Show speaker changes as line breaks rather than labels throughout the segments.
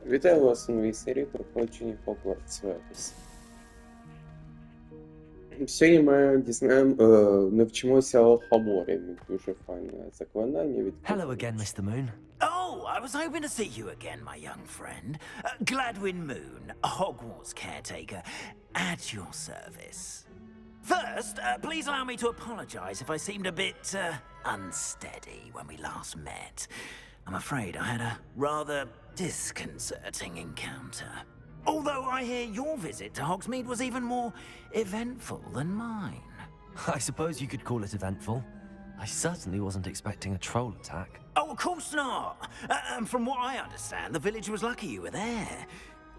Вітаю вас у новій серії проходження Hogwarts Legacy. Сьогодні ми навчимося алхаморі. Дуже файне заклинання від...
Hello again, Mr. Moon.
Oh, I was hoping to see you again, my young friend. Gladwin Moon, Hogwarts caretaker, at your service. First, please allow me to apologize if I seemed a bit unsteady when we last met. I'm afraid I had a rather disconcerting encounter. Although I hear your visit to Hogsmeade was even more eventful than mine.
I suppose you could call it eventful. I certainly wasn't expecting a troll attack.
Oh, of course not. And from what I understand, the village was lucky you were there.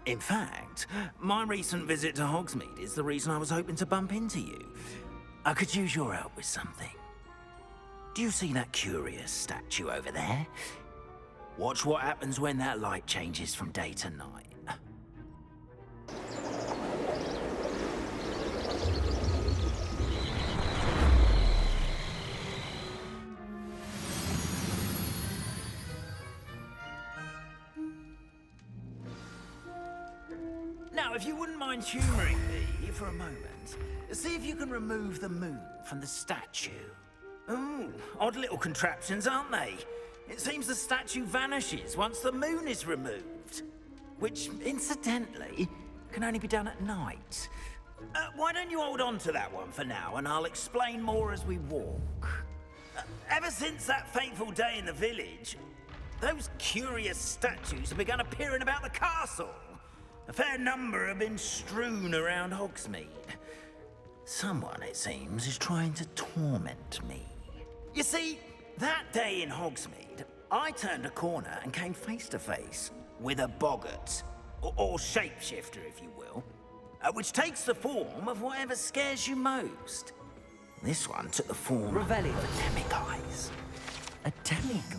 In fact, my recent visit to Hogsmeade is the reason I was hoping to bump into you. I could use your help with something. Do you see that curious statue over there? Watch what happens when that light changes from day to night. Now, if you wouldn't mind humoring me for a moment, see if you can remove the moon from the statue. Ooh, odd little contraptions, aren't they? It seems the statue vanishes once the moon is removed. Which, incidentally, can only be done at night. Why don't you hold on to that one for now, and I'll explain more as we walk. Ever since that fateful day in the village, those curious statues have begun appearing about the castle. A fair number have been strewn around Hogsmeade. Someone, it seems, is trying to torment me. You see, that day in Hogsmeade, I turned a corner and came face to face with a boggart, or shapeshifter, if you will, which takes the form of whatever scares you most. This one took the form of a demiguise.
A demiguise?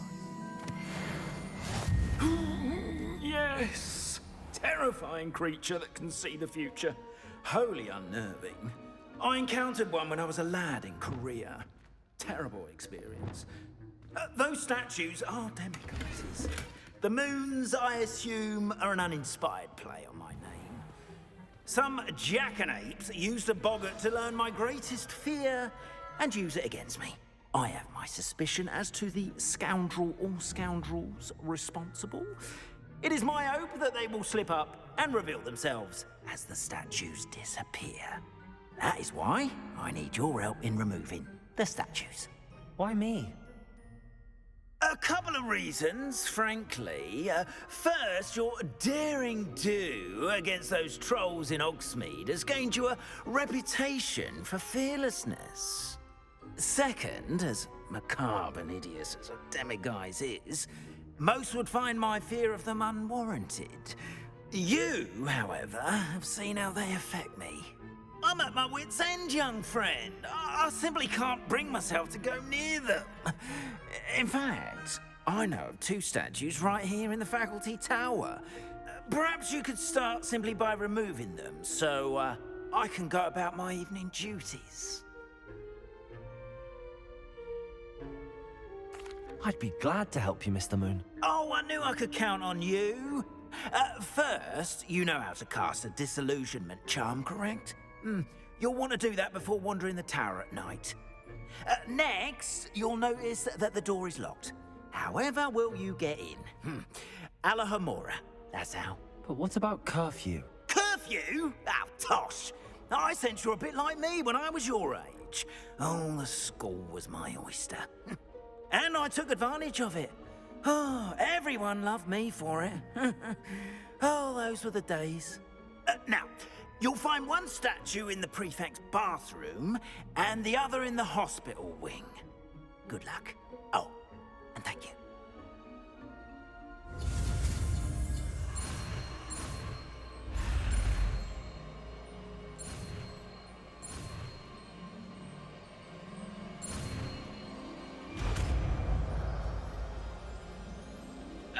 Yes! Terrifying creature that can see the future. Wholly unnerving. I encountered one when I was a lad in Korea. Terrible experience. Those statues are demiguises. The moons, I assume, are an uninspired play on my name. Some jackanapes used a boggart to learn my greatest fear and use it against me. I have my suspicion as to the scoundrel or scoundrels responsible. It is my hope that they will slip up and reveal themselves as the statues disappear. That is why I need your help in removing the statues.
Why me?
A couple of reasons, frankly. First, your daring do against those trolls in Hogsmeade has gained you a reputation for fearlessness. Second, as macabre and hideous as a demiguise is, most would find my fear of them unwarranted. You, however, have seen how they affect me. I'm at my wit's end, young friend. I simply can't bring myself to go near them. In fact, I know of two statues right here in the faculty tower. Perhaps you could start simply by removing them, so I can go about my evening duties.
I'd be glad to help you, Mr. Moon.
Oh, I knew I could count on you. First, you know how to cast a disillusionment charm, correct? You'll want to do that before wandering the tower at night. Next, you'll notice that the door is locked. However will you get in? Alahomora, that's how.
But what about curfew?
Curfew? Oh, tosh. I sense you're a bit like me when I was your age. Oh, the school was my oyster. And I took advantage of it. Oh, everyone loved me for it. Oh, those were the days. Now, you'll find one statue in the prefect's bathroom and the other in the hospital wing. Good luck. Oh, and thank you.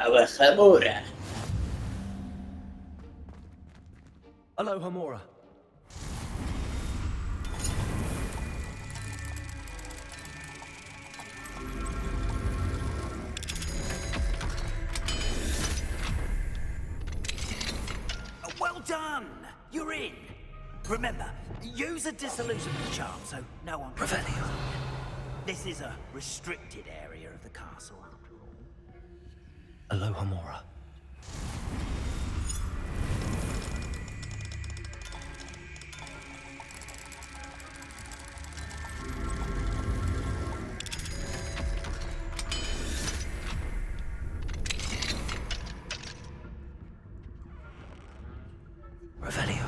Алхамора.
Hello, Hamora.
Well done! You're in. Remember, use a disillusionment charm so no one can find you. This is a restricted area of the castle, after all.
Alohomora. Revelio.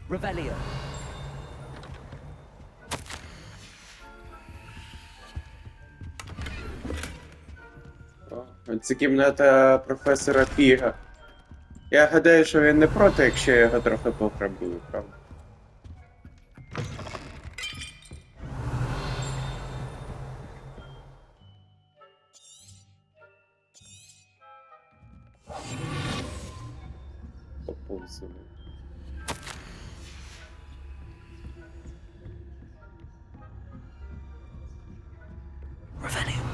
Revelio.
Це кімната професора Піга. Я гадаю, що він не проти, якщо я його трохи пограбую, правда? Поповзали.
Revelio.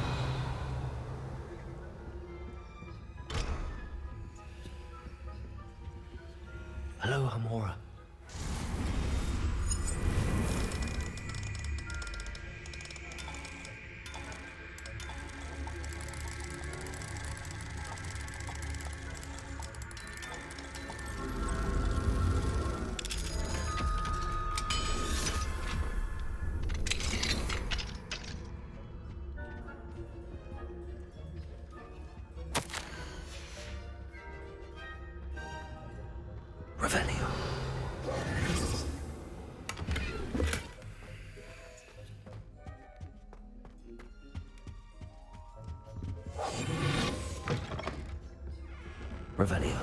Alohomora. Revelio. Revelio.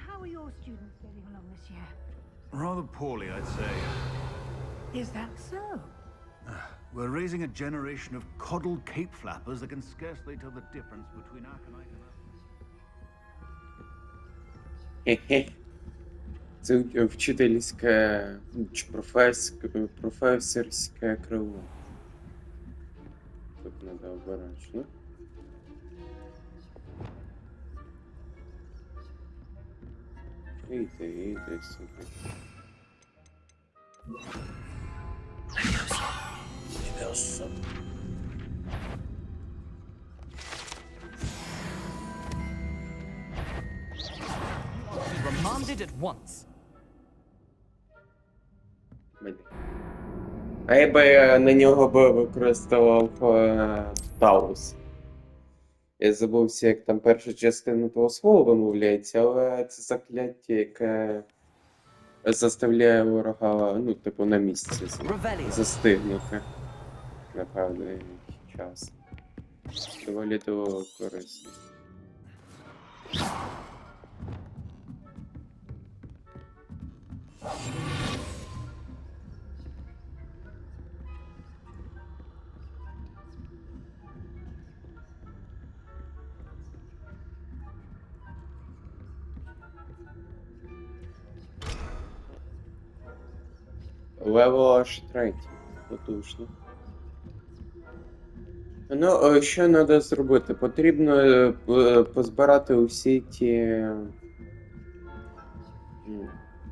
How are your students getting along this year?
Rather poorly, I'd say.
Is that so?
We're raising a generation of coddled cape flappers that can scarcely tell the difference between aconite and
Хе-хе. Це вчительське чи професорське крило. Тут треба обережно. Іди собі. Левіоса.
Remanded at once.
Блін. А я би на нього би використовував Таус. Я забувся, як там перша частина того слова вимовляється, але це закляття, яке заставляє ворога, ну, типу, на місці
Revelio.
застигнути на певний час. Доволі того корисно. Левел аж 3. Потужно. Ну, що треба зробити? Потрібно позбирати усі ті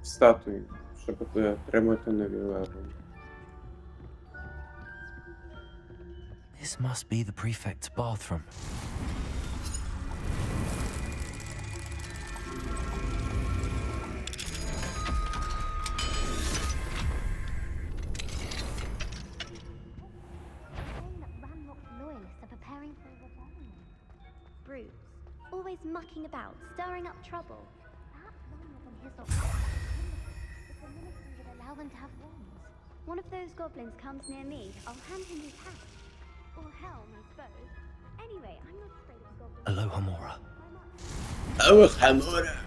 статуї, щоб отримати нові левели.
This must be the prefect's bathroom.
Always mucking about, stirring up trouble. Perhaps one of them his or if the ministry would allow them to have wands. One of those goblins comes near me, I'll hand him his hat. Or helm, I suppose. Any Anyway, I'm not afraid of goblins.
Aloha Mora.
Oh, Hamura.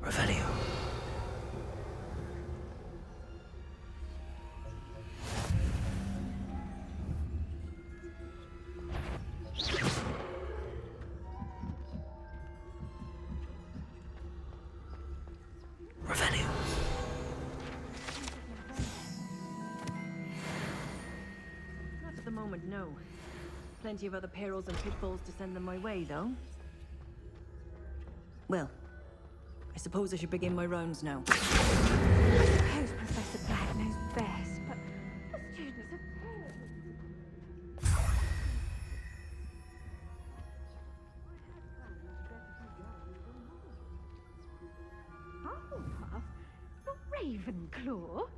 Revelio. Revelio.
Not at the moment, no. Plenty of other perils and pitfalls to send them my way, though. Well, I suppose I should begin my rounds now.
I suppose Professor Black knows best, but the students are terrible. Hufflepuff? Not Ravenclaw?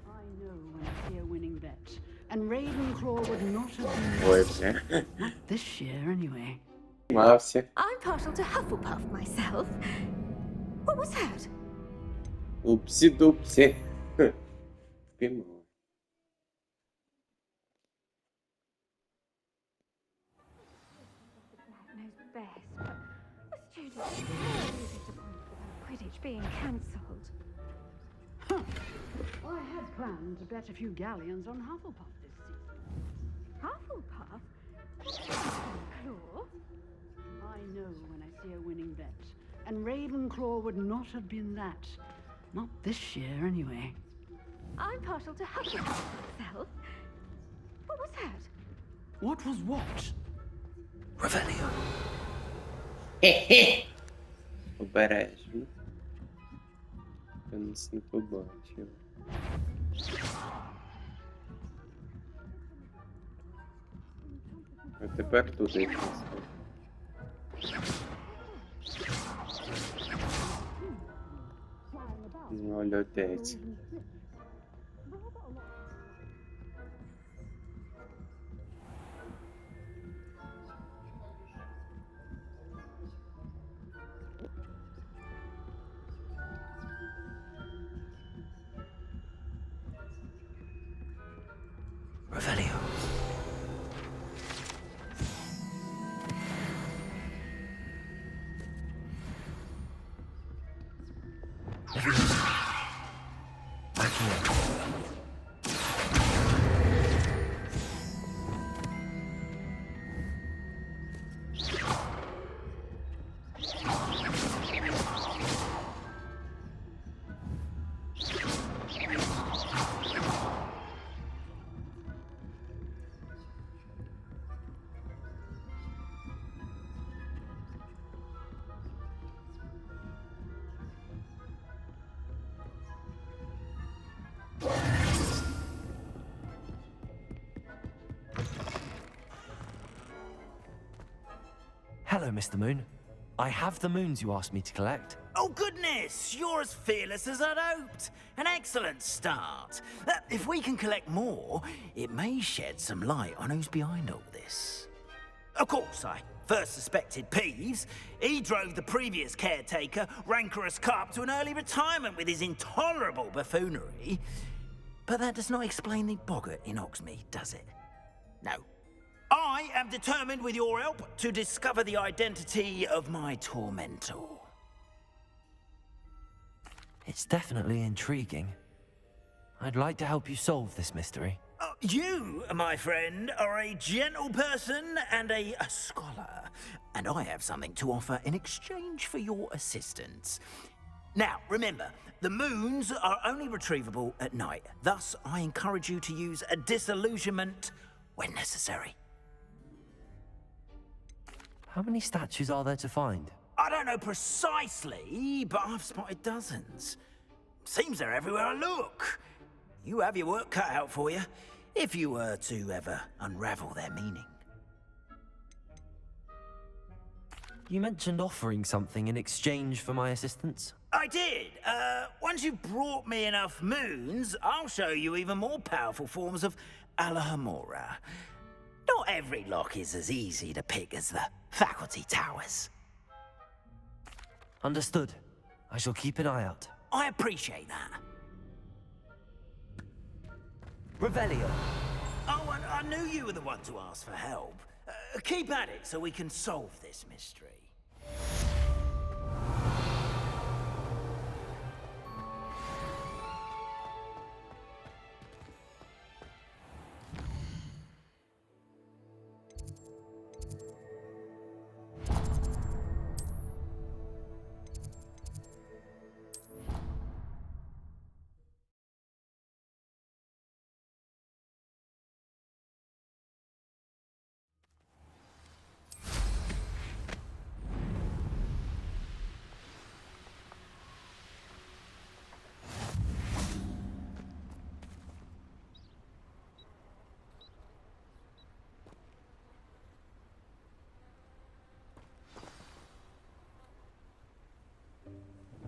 I know when I see a winning bet. And Ravenclaw would not have
Ой,
been
бля.
not this year anyway.
Мався.
I'm partial to Hufflepuff myself. What was that?
Упсі-дупсі. Піймала.
Black knows best, but the students are terribly disappointed about Quidditch being cancelled.
I had planned to bet a few galleons on Hufflepuff this season.
Hufflepuff? Ravenclaw?
I know when I see a winning bet. And Ravenclaw would not have been that. Not this year anyway.
I'm partial to Hufflepuff myself. What was that?
What was what?
Revelio.
Хе-хе. Обережно. Я нас не побачив. А тепер туди якось. Молодець.
Revelio. Leviosa. Accio. Hello, Mr. Moon. I have the moons you asked me to collect.
Oh, goodness! You're as fearless as I'd hoped. An excellent start. If we can collect more, it may shed some light on who's behind all this. Of course, I first suspected Peeves. He drove the previous caretaker, Rancorous Carp, to an early retirement with his intolerable buffoonery. But that does not explain the boggart in Hogsmeade, does it? No. I am determined, with your help, to discover the identity of my tormentor.
It's definitely intriguing. I'd like to help you solve this mystery.
You, my friend, are a gentle person and a scholar, and I have something to offer in exchange for your assistance. Now, remember, the moons are only retrievable at night. Thus, I encourage you to use a disillusionment when necessary.
How many statues are there to find?
I don't know precisely, but I've spotted dozens. Seems they're everywhere I look. You have your work cut out for you. if you were to ever unravel their meaning.
You mentioned offering something in exchange for my assistance.
I did. Once you've brought me enough moons, I'll show you even more powerful forms of Alahamora. Not every lock is as easy to pick as the faculty towers.
Understood. I shall keep an eye out.
I appreciate that.
Revelio.
Oh, and I knew you were the one to ask for help. Keep at it so we can solve this mystery.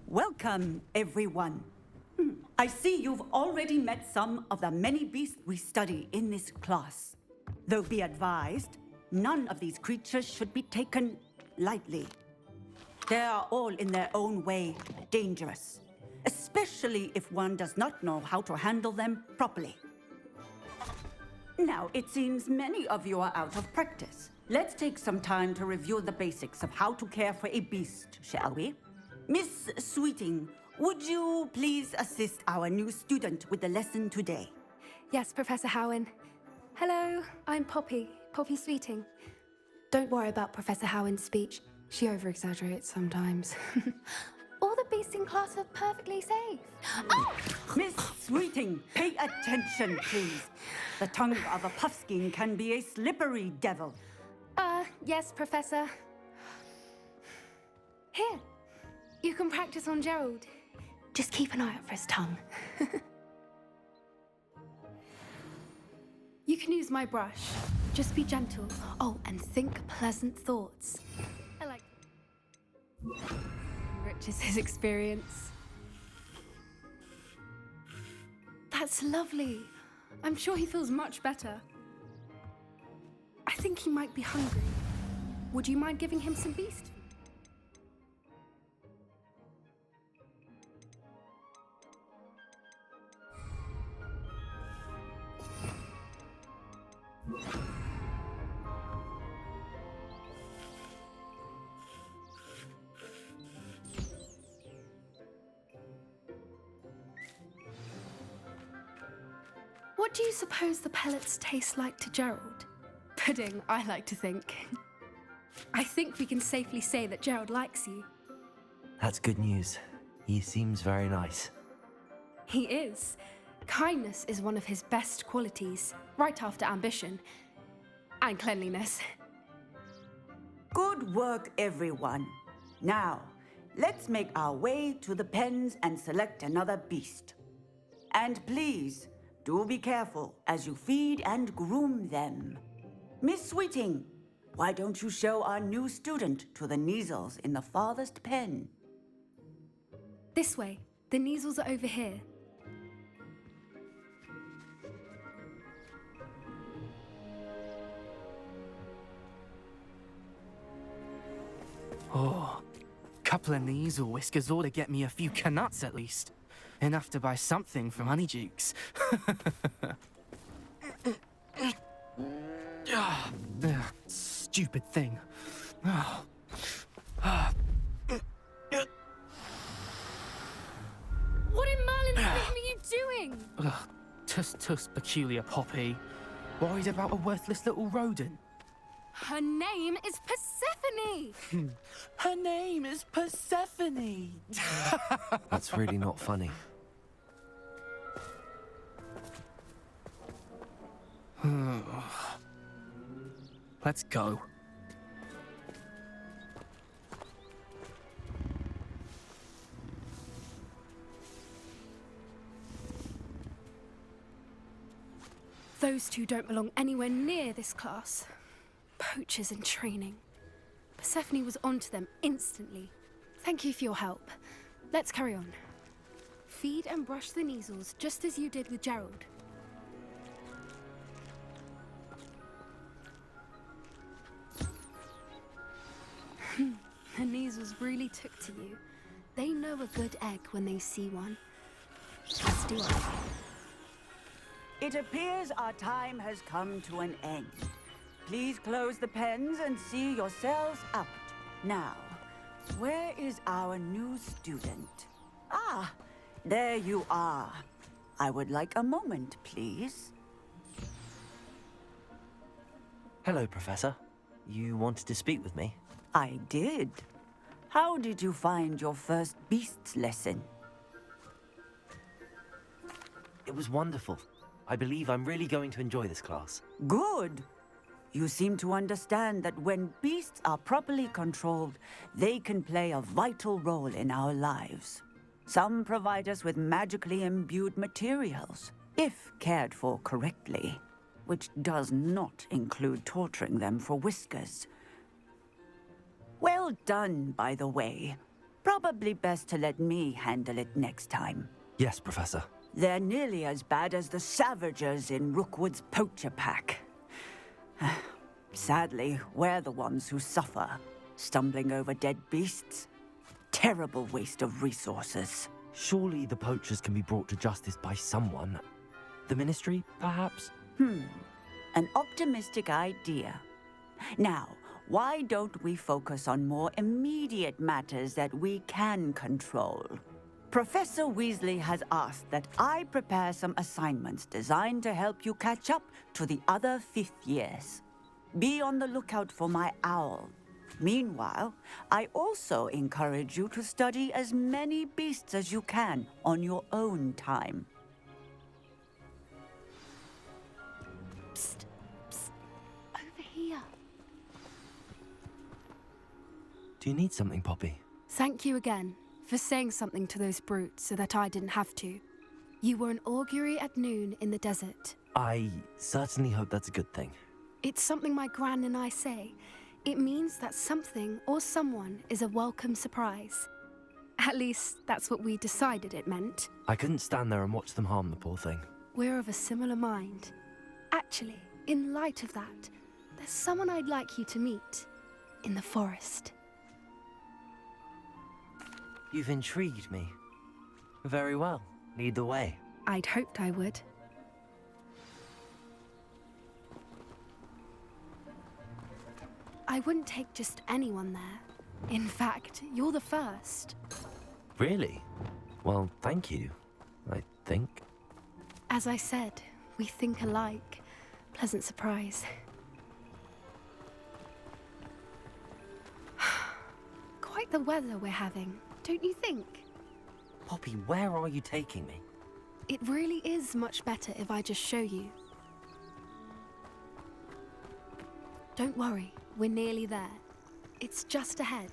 Welcome, everyone. I see you've already met some of the many beasts we study in this class. Though be advised, none of these creatures should be taken lightly. They are all in their own way dangerous, especially if one does not know how to handle them properly. Now, it seems many of you are out of practice. Let's take some time to review the basics of how to care for a beast, shall we? Miss Sweeting, would you please assist our new student with the lesson today?
Yes, Professor Howen. Hello, I'm Poppy Sweeting. Don't worry about Professor Howen's speech. She over-exaggerates sometimes. All the beasts in class are perfectly safe. Oh!
Miss Sweeting, pay attention, please. The tongue of a puffskein can be a slippery devil.
Yes, Professor. Here, you can practice on Gerald. Just keep an eye out for his tongue. You can use my brush. Just be gentle. Oh, and think pleasant thoughts. I like... Enriches his experience. That's lovely. I'm sure he feels much better. I think he might be hungry. Would you mind giving him some beast food? What do you suppose the pellets taste like to Gerald? Pudding, I like to think. I think we can safely say that Gerald likes you.
That's good news. He seems very nice.
He is. Kindness is one of his best qualities, right after ambition. And cleanliness.
Good work, everyone. Now, let's make our way to the pens and select another beast. And please, do be careful as you feed and groom them. Miss Sweeting, why don't you show our new student to the Neasels in the farthest pen?
This way. The Neasels are over here.
Oh, couple of Neasel whiskers ought to get me a few canuts at least. Enough to buy something from Honeydukes. Stupid thing.
What in Merlin's name are you doing?
Tuss, peculiar Poppy. Worried about a worthless little rodent.
Her name is Persephone!
Her name is Persephone!
That's really not funny.
Let's go.
Those two don't belong anywhere near this class. Poachers in training. Persephone was onto them instantly. Thank you for your help. Let's carry on. Feed and brush the Neasels just as you did with Gerald. The Neasels really took to you. They know a good egg when they see one. As do I.
It appears our time has come to an end. Please close the pens and see yourselves out. Now, where is our new student? Ah, there you are. I would like a moment, please.
Hello, Professor. You wanted to speak with me?
I did. How did you find your first beasts lesson?
It was wonderful. I believe I'm really going to enjoy this class.
Good. You seem to understand that when beasts are properly controlled, they can play a vital role in our lives. Some provide us with magically imbued materials, if cared for correctly, which does not include torturing them for whiskers. Well done, by the way. Probably best to let me handle it next time.
Yes, Professor.
They're nearly as bad as the Savagers in Rookwood's poacher pack. Sadly, we're the ones who suffer, stumbling over dead beasts. Terrible waste of resources.
Surely the poachers can be brought to justice by someone. The Ministry, perhaps?
An optimistic idea. Now, why don't we focus on more immediate matters that we can control? Professor Weasley has asked that I prepare some assignments designed to help you catch up to the other fifth years. Be on the lookout for my owl. Meanwhile, I also encourage you to study as many beasts as you can on your own time.
Psst, psst. Over here.
Do you need something, Poppy?
Thank you again for saying something to those brutes so that I didn't have to. You were an augury at noon in the desert.
I certainly hope that's a good thing.
It's something my gran and I say. It means that something or someone is a welcome surprise. At least, that's what we decided it meant.
I couldn't stand there and watch them harm the poor thing.
We're of a similar mind. Actually, in light of that, there's someone I'd like you to meet. In the forest.
You've intrigued me. Very well. Lead the way.
I'd hoped I would. I wouldn't take just anyone there. In fact, you're the first.
Really? Well, thank you, I think.
As I said, we think alike. Pleasant surprise. Quite the weather we're having, don't you think?
Poppy, where are you taking me?
It really is much better if I just show you. Don't worry, we're nearly there. It's just ahead.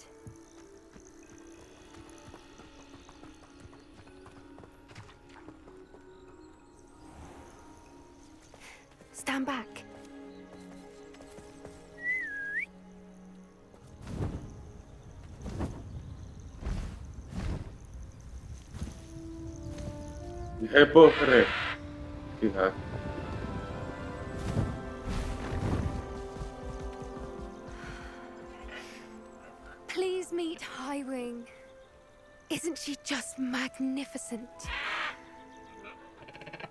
Stand back.
Гепогриф. Фіга.
Please meet Highwing. Isn't she just magnificent?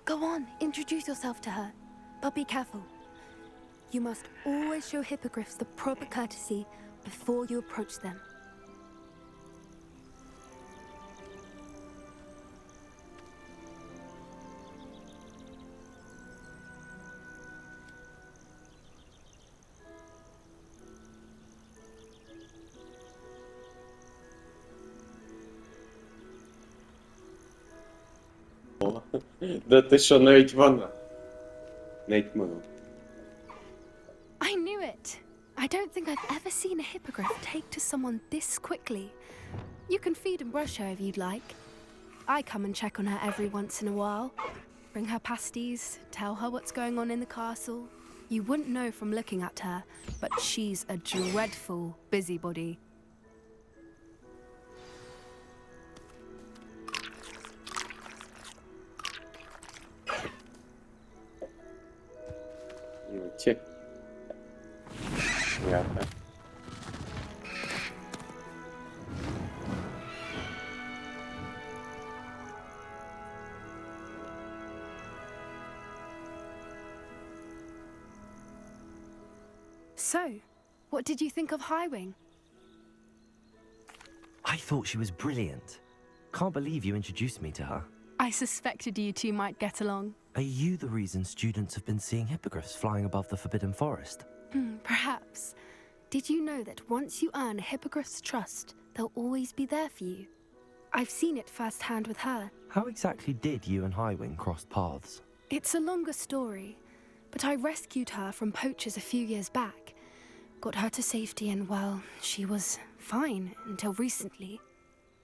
Go on, introduce yourself to her. But be careful. You must always show hippogriffs the proper courtesy before you approach them.
Да ти що, навіть вона. Навіть ми.
I knew it. I don't think I've ever seen a hippogriff take to someone this quickly. You can feed and brush her if you'd like. I come and check on her every once in a while. Bring her pasties, tell her what's going on in the castle. You wouldn't know from looking at her, but she's a dreadful busybody.
Юті. Ясно.
So, what did you think of Highwing?
I thought she was brilliant. Can't believe you introduced me to her.
I suspected you two might get along.
Are you the reason students have been seeing hippogriffs flying above the Forbidden Forest?
Perhaps. Did you know that once you earn a hippogriff's trust, they'll always be there for you? I've seen it firsthand with her.
How exactly did you and Highwing cross paths?
It's a longer story, but I rescued her from poachers a few years back. Got her to safety and, well, she was fine until recently.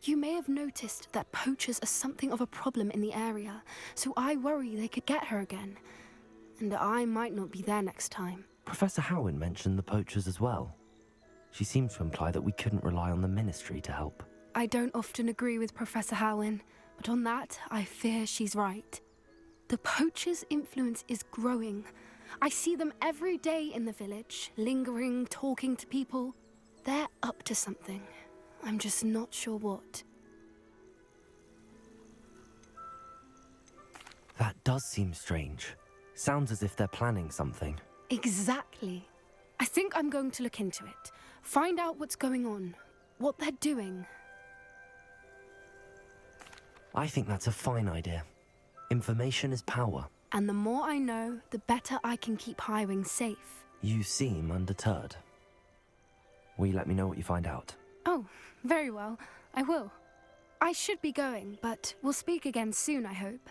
You may have noticed that poachers are something of a problem in the area, so I worry they could get her again. And I might not be there next time.
Professor Howen mentioned the poachers as well. She seemed to imply that we couldn't rely on the Ministry to help.
I don't often agree with Professor Howen, but on that, I fear she's right. The poachers' influence is growing. I see them every day in the village, lingering, talking to people. They're up to something. I'm just not sure what.
That does seem strange. Sounds as if they're planning something.
Exactly. I think I'm going to look into it. Find out what's going on, what they're doing.
I think that's a fine idea. Information is power.
And the more I know, the better I can keep Highwing safe.
You seem undeterred. Will you let me know what you find out?
Oh, very well. I will. I should be going, but we'll speak again soon, I hope.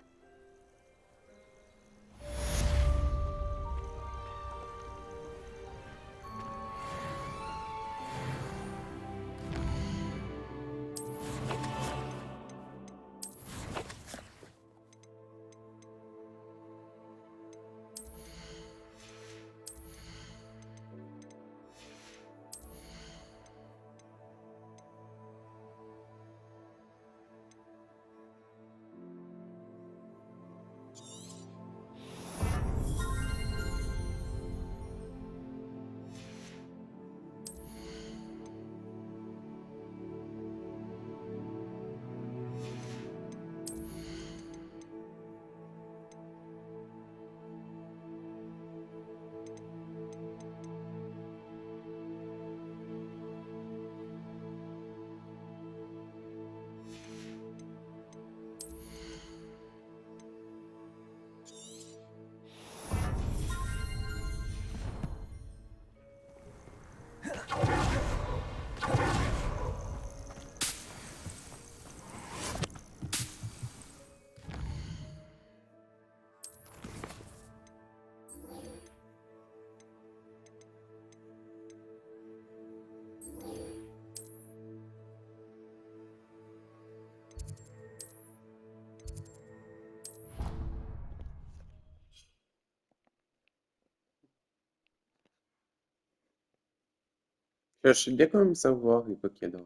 Що ж, дякуємо за увагу і покидали.